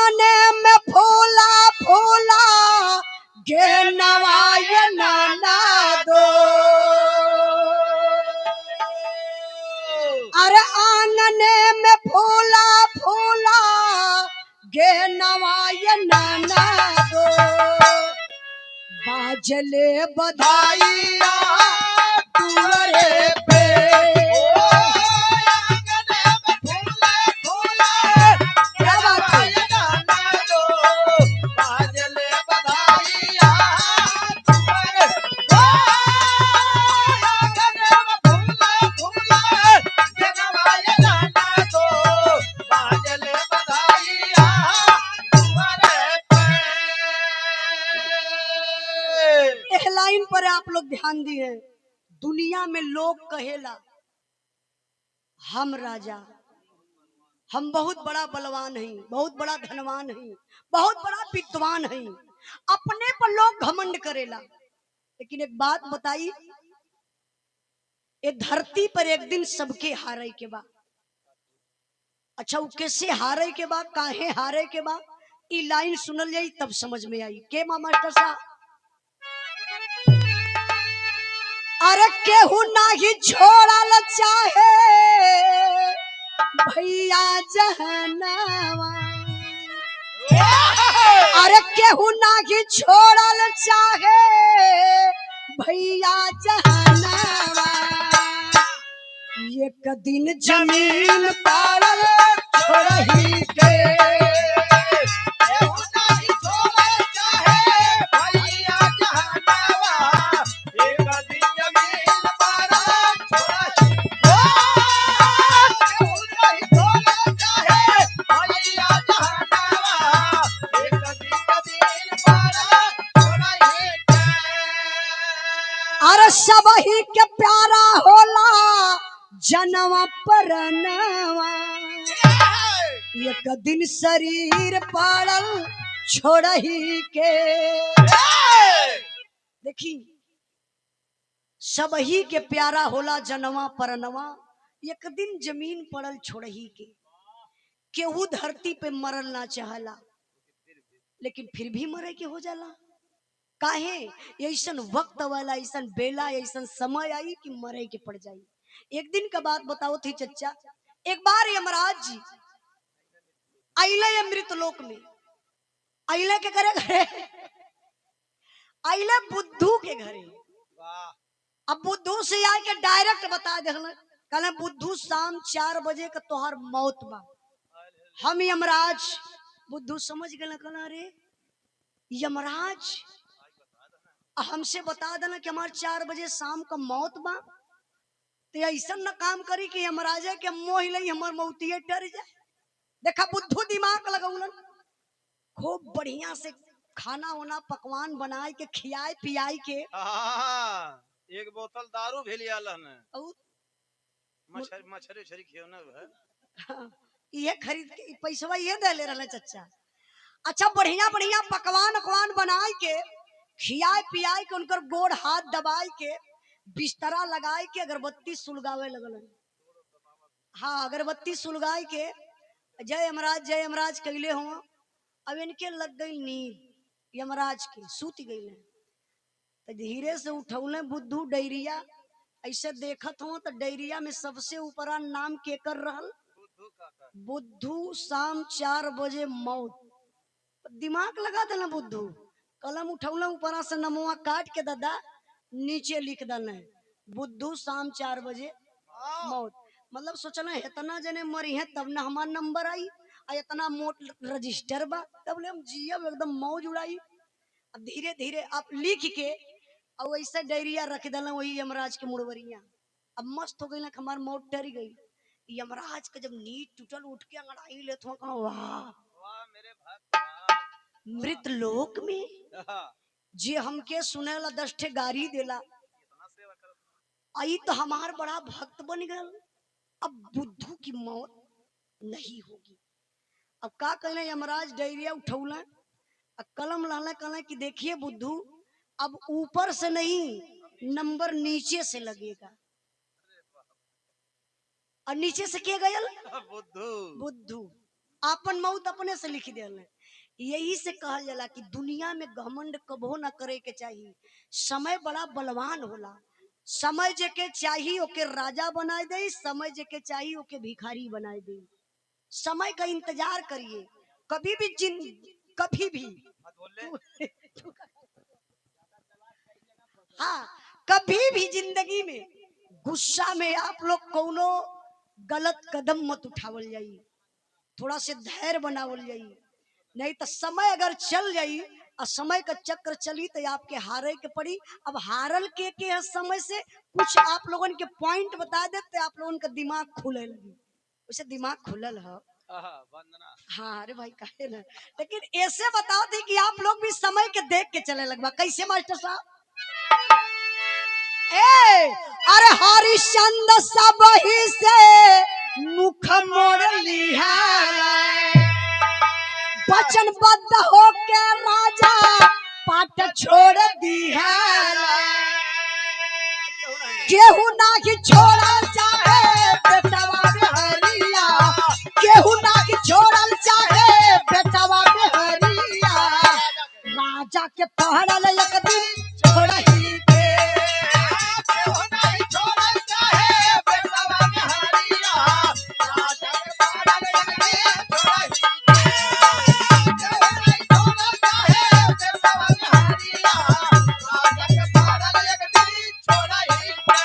आंगने में फूला फूला गे नवाय नाना दो। अरे आंगने में फूला फूला गे नवाय नाना दो। बाजले बधाइया तुअरे पे। क्या बात है? एक लाइन पर आप लोग ध्यान दिए। दुनिया में लोग कहेला हम राजा, हम बहुत बड़ा बलवान हैं, बहुत बड़ा धनवान हैं, बहुत बड़ा विद्वान हैं। अपने पर लोग घमंड करेला। लेकिन एक बात बताई, ये धरती पर एक दिन सबके हारे के बाद। अच्छा वो कैसे हारे के बाद, काहे हारे के बाद, ये लाइन सुनल जाई तब समझ में आई। के मास्टर साहब, अरे केहू नाही छोड़ल चाहे भैया जहनवा। अरे केहू नाही छोड़ल चाहे भैया जहनवा। एक दिन जमीन पाड़ल छोड़ही के। अरे सबही के प्यारा होला जनवा परनवा। एक दिन शरीर पाड़ल छोड़ही के। देखी, सबही के प्यारा होला जनवा परनवा। एक दिन जमीन पड़ल छोड़ही के। केहू धरती पे मरल ना चाहला, लेकिन फिर भी मरे के हो जाला। काहे? ऐसन वक्त वाला, ऐसन बेला, ऐसन समय आई कि मरे के पड़ जाई। एक दिन का बात बताओ थी चच्चा। एक बार यमराज जी आइले अमृत लोक में। आइले के घरे घरे आइले बुद्धू के घरे। अब बुद्धू से आए के डायरेक्ट बता दे, कहले बुद्धू शाम 4 बजे का तोहर मौत बा। हम यमराज। बुद्धू समझ गए, कहला अरे यमराज हमसे बता देना कि हमारे 4 बजे शाम का मौत बा, तो ऐसा न काम करी कि यमराजा के मोह लई हमार मौतिये डर जाए। देखा बुद्धू दिमाग लगौलन, खूब बढ़िया से खाना वाना पकवान बनाए के खियाए पियाई के। एक बोतल दारू भी लिया लन, और मछरी छरी खियोना है। ये खरीद के पैसा ये दे ले रहे चच्चा। अच्छा बढ़िया बढ़िया पकवान अकवान बनाए के खियाए पियाए के, उनकर गोड़ हाथ दबाए के, बिस्तरा लगाए के, अगरबत्ती सुलगावे लगल। हाँ अगरबत्ती सुलगाए के जय यमराज कैले हो। अब इनके लग गई नींद, यमराज के सूत गई। तो धीरे से उठौले बुद्धू डैरिया। ऐसे देखत हो तो डैरिया में सबसे ऊपरा नाम के कर रहल बुद्धू। शाम 4 बजे मौत। दिमाग लगा देना बुद्धू, कलम उठौले ऊपरा से नमवा काट के दादा नीचे लिख दल बुद्धू शाम 4 बजे मौत। मतलब सोचना इतना जने मरी है तब ना हमार नंबर आई, इतना मोट रजिस्टर बा तब ले हम जियब एकदम मौज उड़ाई। अब धीरे धीरे आप लिख के और वैसे डायरिया रख दल वही यमराज के मुड़वरिया। अब मस्त हो गई ना, हमार मौत डर गई। यमराज का जब नींद टूटल उठ के अंगड़ाई ले तो कहा वाह मेरे भक्त मृत लोक में जे हमके सुनेला 10 ठे गारी देला, आई तो हमार बड़ा भक्त बन गल। अब बुद्धू की मौत नहीं होगी। अब का कहले यमराज डायरिया उठौला, कलम लाला, कहला कि देखिए बुद्धू अब ऊपर से नहीं नंबर नीचे से लगेगा। और नीचे से के गयल बुद्धू बुद्धू आपन मौत अपने से लिख दिया। यही से कहल जाला कि दुनिया में घमंड कबो न करे के चाहिए। समय बड़ा बलवान होला। समय जेके चाहिए ओके राजा बनाए दे, समय जेके चाहिए ओके भिखारी बनाए दे। समय का इंतजार करिए। कभी भी कभी भी मत बोले। हाँ, कभी भी जिंदगी में गुस्सा में आप लोग कोनो गलत कदम मत उठावल जाई। थोड़ा से धैर्य बनावल जाई, नहीं तो समय अगर चल जाई और समय का चक्र चली तो आपके हारे के पड़ी। अब हारल के है समय से कुछ आप लोगन के पॉइंट बता देते, आप लोगन का दिमाग खुले लगी। उसे दिमाग खुलल है। वंदना। हाँ अरे भाई कहे ना, लेकिन ऐसे बताओ थी कि आप लोग भी समय के देख के चले लगवा। कैसे मास्टर साहब? ए अरे हरिश्चंद्र सब ही से मुख मोड़ लिया, वचनबद्ध होके राजा पाट छोड़ दिया। केहू नाही छोड़ल चाहे बेटवा बिहरिया, केहू नाही छोड़ल चाहे बेटवा बिहरिया। राजा के पहरल एक दिन छोड़ही के, केहू नाही छोड़ल चाहे बेटवा बिहरिया। राजा के पहरल एक दिन छोड़ही के, केहू नाही छोड़ल चाहे बेटवा बिहरिया। राजा के पहरल एक दिन छोड़ही के।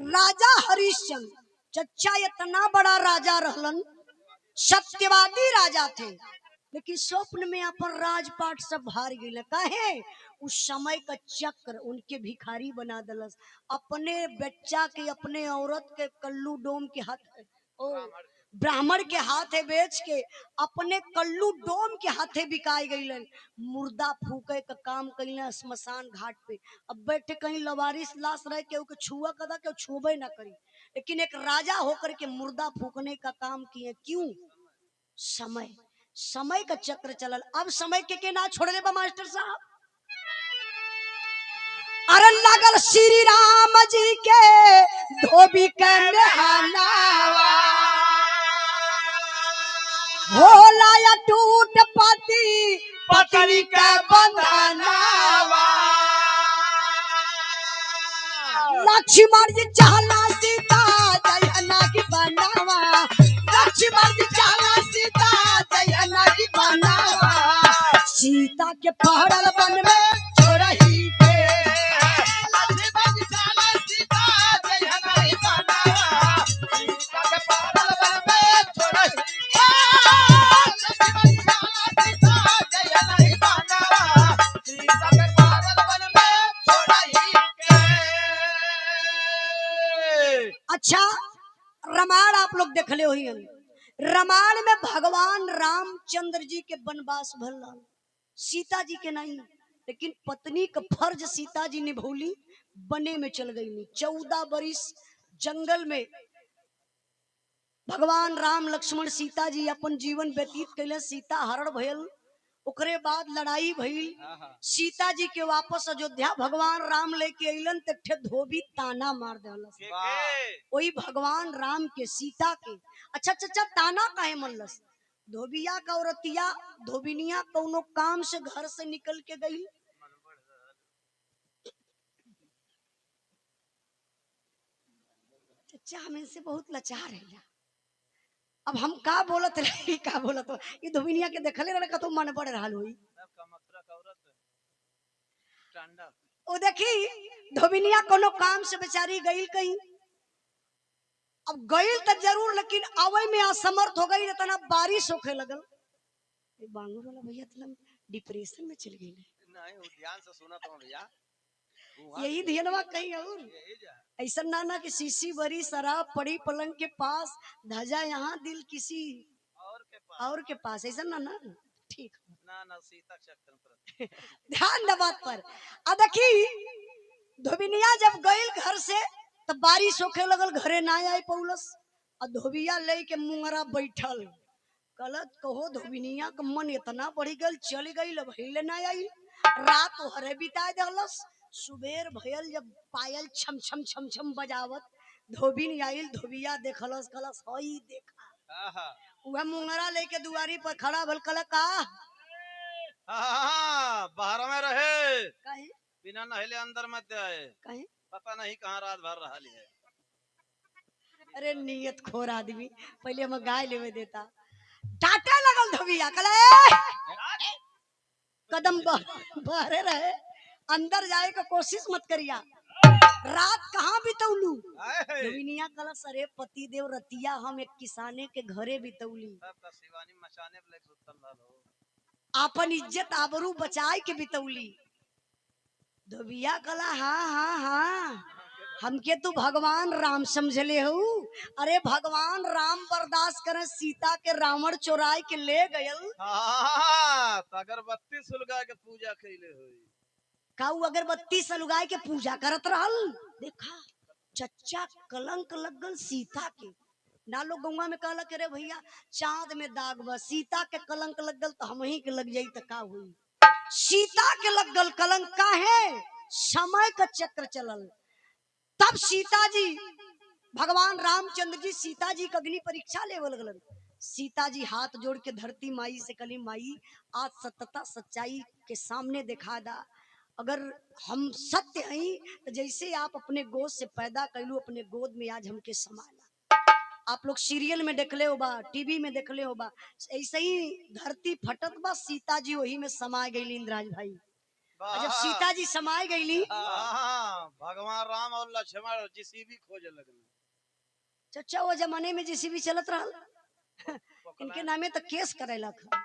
राजा हरिश्चंद्र चच्चा इतना बड़ा राजा रहलन, सत्यवादी राजा थे, लेकिन स्वप्न में अपन राजपाट सब हार गए। काहे? उस समय का चक्र उनके भिखारी बना दलस। अपने बच्चा के, अपने औरत के कल्लू डोम के हाथ, ओ ब्राह्मण के हाथे बेच के अपने कल्लू डोम के हाथे बिकाई गईलन। मुर्दा फूके का काम कईला स्मशान घाट पे। अब बैठे कहीं लवारिस लाश रह के छुआ कदा के छुबे ना करी, लेकिन एक राजा होकर के मुर्दा फूकने का काम किए। क्यों? समय, समय का चक्र चलल। अब समय के ना छोड़ले बा मास्टर साहब। अरे लगल श्री राम जी के धोबी के नहानावा, होला या टूट पति पत्नी के बंधनावा। लक्ष्मण जी चाहला सीता जयना की बनावा, लक्ष्मण जी चाहला सीता जयना की बनावा। सीता के पहरल वन में छोड़ही के, लक्ष्मण जी चाहला सीता जयना की बनावा। सीता के पहरल वन में छोड़ही के, लक्ष्मण जी चाहला सीता जयना की बनावा। सीता के पहरल वन में छोड़ही के। अच्छा, रामायण आप लोग देख ले हुई। रामायण में भगवान रामचंद्र जी के वनवास भल, सीता जी के नहीं, लेकिन पत्नी का फर्ज सीता जी निभौली, बने में चल गई। 14 बरिस जंगल में भगवान राम लक्ष्मण सीता जी अपन जीवन व्यतीत कैले। सीता हरण भयल, ओकरे बाद लड़ाई भइल। सीता जी के वापस अयोध्या भगवान राम लेके अइलन तो धोबी ताना मार देलस। वही भगवान राम के सीता के। अच्छा अच्छा, ताना काहे मरलस? धोबिया का औरतिया धोबिनिया कौनो काम से घर से निकल के गई, चचा हमें से बहुत लाचार है। अब हम का बोलत रही, का बोलत ये धोबिनिया के देखले रहे कतो मन पड़ रहा हुई। ओ देखी धोबिनिया कोनो काम से बेचारी गई कहीं, अब गई तो जरूर, लेकिन आवे में असमर्थ हो गई। इतना बारिश होखे लगल, बांगुर वाला भैया तो डिप्रेशन में चल गई। नहीं ध्यान से सुना तो भैया, यही ध्यानवा कहीं और ऐसा ना ना कि शीशी भरी शराब पड़ी पलंग के पास, धजा यहाँ दिल किसी और के पास, ऐसा ना ना। ठीक ना ना सीता चक्र पर ध्यान द बात पर। आ देखी धोबिनिया जब गई घर से तो बारिश होखे लगल, घरे ना आई पौलस। और धोबिया ले के मुंगरा बैठल, गलत कहो धोबिनिया का मन इतना बढ़ गल, चल गई भैले ना आई। रात हरे बिता दलस। सुबेर भयल जब पायल छम छम छम छम बजावत, धोबिन आइल, धोबिया देखलस, कलस हई देखा वह मुंगरा लेके दुआरी पर खड़ा भल कल का हाँ, बाहर में रहे, कहीं बिना नहले अंदर मत आए, कहीं पता नहीं कहाँ रात भर रहा है। अरे नियत खोर आदमी पहले हम गाय लेवे देता डांटे लगल धोबिया कले कदम बहरे रहे अंदर जाए का कोशिश मत करिया रात कहाँ बितौलू आए, धोबिनिया कल सरे पति देव रतिया हम एक किसाने के घरे बितौली सब तो शिवानी मचाने पे लेके सुतल रहो। आपन इज्जत आबरू बचाए के बितौली धोबिया कला हाँ हाँ हाँ हमके तू भगवान राम समझले हो अरे भगवान राम बर्दाश्त करे सीता के रावण चोराय के ले गयल हाँ, तो अगरबत्ती सुलगा के पूजा कैले हुई। काऊ अगरबत्ती सलुगाय के पूजा करत रहल देखा चच्चा कलंक लगल सीता के ना लोग गौवा में कहला के रे भैया चांद में दाग बा सीता के कलंक लगल तो हम ही के लग जाई तो का हुई सीता के लगल कलंक का है समय का चक्र चलल तब सीता जी भगवान रामचंद्र जी सीता जी का अग्नि परीक्षा लेवल गलन सीता जी हाथ जोड़ के धरती माई से कली माई आज सत्यता सच्चाई के सामने दिखा दा अगर हम सत्य हैं तो जैसे आप अपने गोद से पैदा कैलू अपने गोद में आज हमके समाला आप लोग सीरियल में देखले हो बा टीवी में देखले हो बा ऐसे ही धरती फटत बा सीता जी वही में समा गई इंद्राज भाई और जब सीता जी समाय गईली हाँ, भगवान राम और लक्ष्मण जीसीबी खोजे लगने। चचा वो जमाने में जेसीबी चलत रहल इनके नामे तो केस करेला था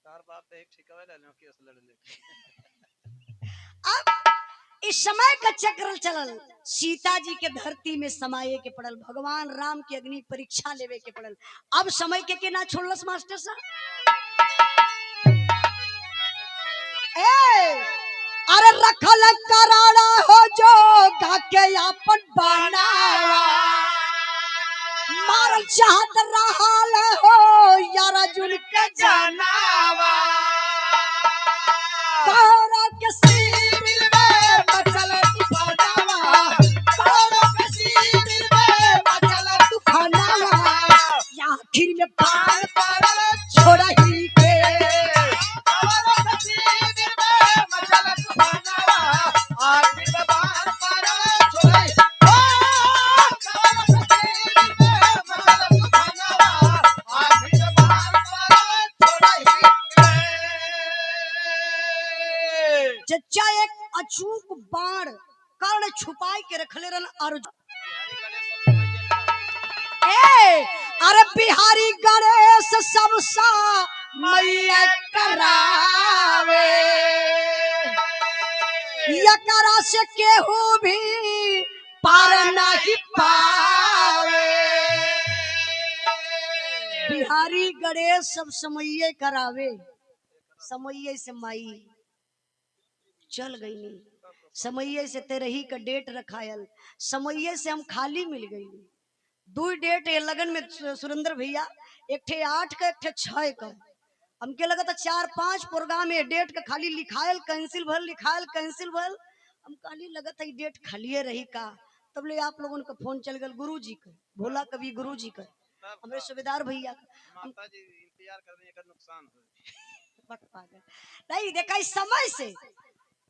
तार बाप तो एक ठिकावे ले लो केस लड़ ले। अब इस समय का चक्र चलल सीता जी के धरती में समाये के पड़ल भगवान राम की अग्नि परीक्षा लेवे के पड़ल अब समय के ना छोड़लस मास्टर साहब अरे रखल कराड़ा हो जो गाके अपन बनावा मारल चाहत रहल हो यारा जुल के जनावा कौरा के शिविर में मचल तूफानवा कौरा के शिविर में मचल तूफानवा आखिर में पार पार छोड़ा ही के कौरा के शिविर में मचल तूफानवा आखिर में पार पार छोड़ा ही चच्चा एक अचूक बाण कर्ण छुपाए के रखले रहन अर्जुन अरे बिहारी गणेश सबसा मैया करावे यकरा से केहू भी पार नहीं पावे बिहारी गणेश सब समये करावे समये से माई चल गई नहीं समये से तेरही का डेट रखायल समये से हम खाली मिल गई दो डेट ये लगन में सुरेंद्र भैया एक ठे 8 का एक ठे 6 का हमके लगा था 4-5 प्रोग्राम ये डेट का खाली लिखायल कैंसिल भल हम खाली लगा था ये डेट खाली रही का तब ले आप लोगों का फोन चल गल गुरु जी का भोला कवि गुरु जी का हमारे सूबेदार भैया माता जी इंतजार करने का नुकसान हो नहीं देखा इस समय से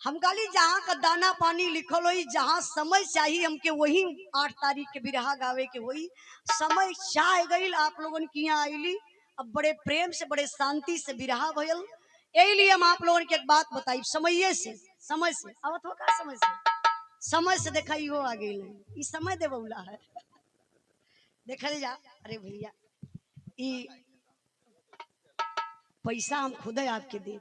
हम गाली जहाँ का दाना पानी लिखल हो जहाँ समय चाहिए हमके वही 8 तारीख के बिरहा गावे के वही समय चाह गई आप लोगन की यहाँ आईली अब बड़े प्रेम से बड़े शांति से बिरहा भयल यही लिए हम आप लोगन के एक बात बताई समय से आवत होगा समय से देखा हो आ गई ये समय दे बउला है देखल जा अरे भैया ये पैसा हम खुद आपके दे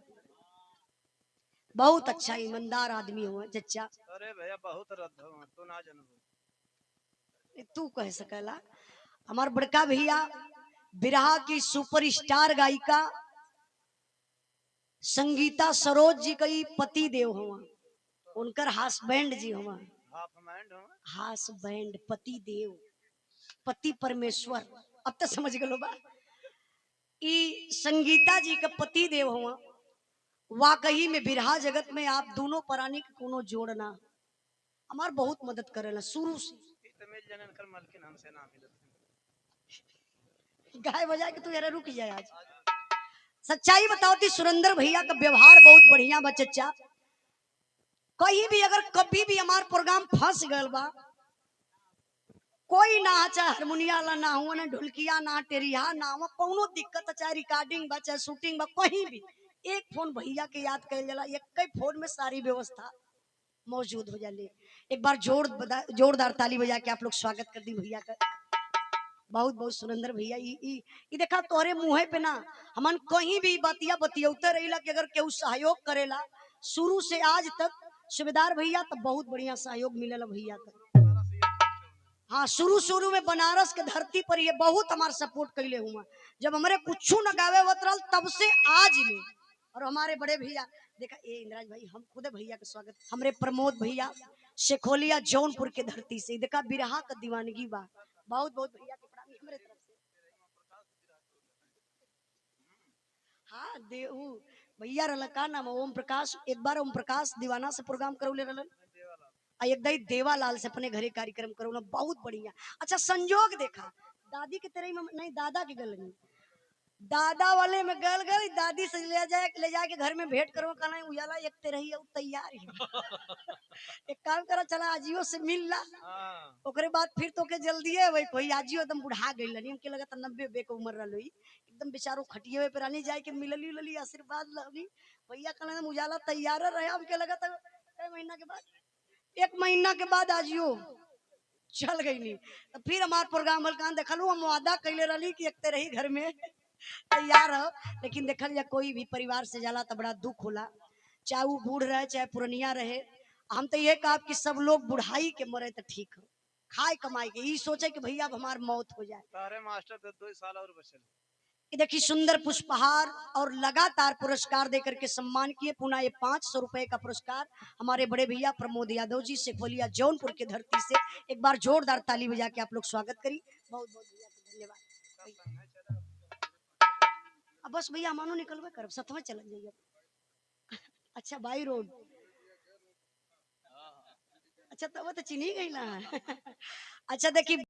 बहुत अच्छा ईमानदार आदमी हो चचा अरे भैया बहुत रद्द हो तू ना जानू तू कह सकला हमार बड़का भैया बिरहा की सुपरस्टार गायिका संगीता सरोज जी कई पति देव हुआ उनकर हस्बैंड जी हुआ हस्बैंड पति देव पति परमेश्वर अब तो समझ गलो बा ई संगीता जी का पति देव हुआ वाकई में बिरहा जगत में आप दोनों प्राणी के कोनो जोड़ना हमार बहुत मदद करेला शुरू से गाय बजा के तू यार रुक जाए आज। सच्चाई बताओ थी सुरेंद्र भैया का व्यवहार बहुत बढ़िया बा चचा। कहीं भी अगर कभी भी हमार प्रोग्राम फंस गल बा, कोई ना चाहे हारमोनिया ला ना हुआ ना ढोलकिया ना टेरिया ना हुआ कोनो दिक्कत, चाहे रिकॉर्डिंग बा चाहे शूटिंग बा, कहीं भी एक फोन भैया के याद कर जाला, एक ही फोन में सारी व्यवस्था मौजूद हो जाले। एक बार जोरदार ताली बजा के आप लोग स्वागत कर दी भैया का। बहुत बहुत सुरेंद्र भैया ई देखा तोहरे मुंह पे ना हमन कहीं भी बतिया बतियौते रहिला कि अगर केहू सहयोग करेला शुरू से आज तक सूबेदार भैया तो बहुत बढ़िया सहयोग मिलेला भैया का। हाँ शुरू में बनारस के धरती पर ये बहुत हमारे सपोर्ट कैले हुआ, जब हमारे कुछ न गावे होत रहल तब से आज में। और हमारे बड़े भैया देखा ए इंद्राज भाई हम खुद भैया का स्वागत, हमारे प्रमोद भैया शेखोलिया जौनपुर के धरती से देखा बिरहा का दीवानगी बा। बहुत बहुत भैया के प्रणाम हमारे तरफ से। हाँ देऊ भैया रहल का नाम ओम प्रकाश, एक बार ओम प्रकाश दीवाना से प्रोग्राम करौले रहलन आ एक दाई देवालाल से अपने घरे कार्यक्रम करौना बहुत बढ़िया। अच्छा संजोग देखा दादी के तरह नहीं दादा के गल नहीं, दादा वाले में गल गल दादी से ले जाके घर में भेंट करो कहना उजाला एक तरह ही तैयार ही एक काम करा चला आजियो से मिल ला, ओकरे बाद फिर तो के जल्दी है वही कोई आजियो एकदम बुढ़ा गई लनी हमके लगा 90 के उम्र रही एकदम बेचारो खटिए पे रानी जाए के मिलली उलली आशीर्वाद लगी भैया कहना उजाला तैयार रहे हमके लगा था कई महीना के बाद, 1 महीना के बाद आजियो चल गई नहीं। तो फिर हमार प्रोग्राम हल्का देखलू हम वादा कैले रही कि एक तरह ही घर में तैयार हो, लेकिन देखल जा कोई भी परिवार से जाला तो बड़ा दुख होला, चाहे वो बूढ़ रहे चाहे पुरनिया रहे। हम तो ये कहा कि सब लोग बुढ़ाई के मरे तो ठीक हो, खाए कमाई के ये सोचे कि भैया अब हमार मौत हो जाए। सारे मास्टर तो 2 साल और बचल। ये देखिए सुंदर पुष्पहार और लगातार पुरस्कार देकर के सम्मान किए, पुनः ये 500 रुपए का पुरस्कार हमारे बड़े भैया प्रमोद यादव जी से खोलिया जौनपुर के धरती से। एक बार जोरदार ताली बजा के आप लोग स्वागत करिए। बहुत बहुत भैया का धन्यवाद। अब बस भैया मानो निकलवे कर सतवा चल जाइए। अच्छा बाई रोड, अच्छा तब तो चिन्ही गई ना अच्छा देखिए